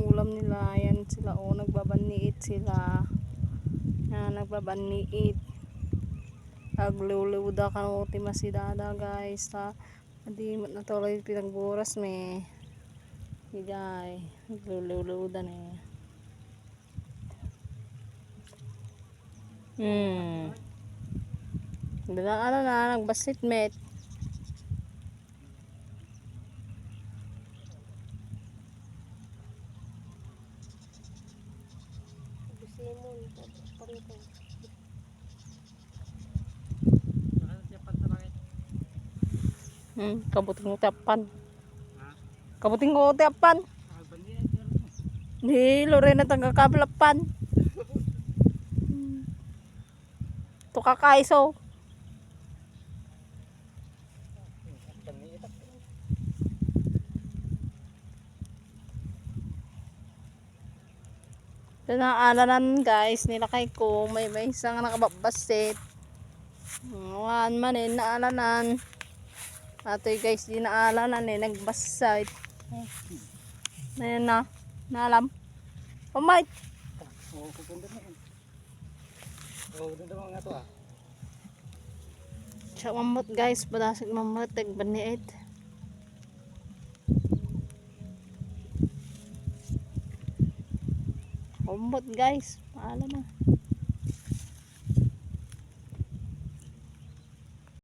ulam nila. Yan sila, oh, nagbabaniit sila. Yan, nagbabaniit. Agluluda ka o timasidada guys. Ta, hindi natuloy pinagburas me. Higay, nagluluda na eh. Ano na, nagbasit met. Kabuting ko tapan. Kabuting ko tapan. Di Lorena tangga kablapan. To kakaiso. Ito na alanan guys, nilakay ko. May isang nakababasit. Wan man eh, naalanan. Atoy guys, di naalanan eh, nagbasit. Ayan na, naalam. Pamay! Oo, kukundin na yan. Oo, doon naman nga to ah. Siya mamot guys, padasig mamot, tagbaniit. Mamot guys, paalam na.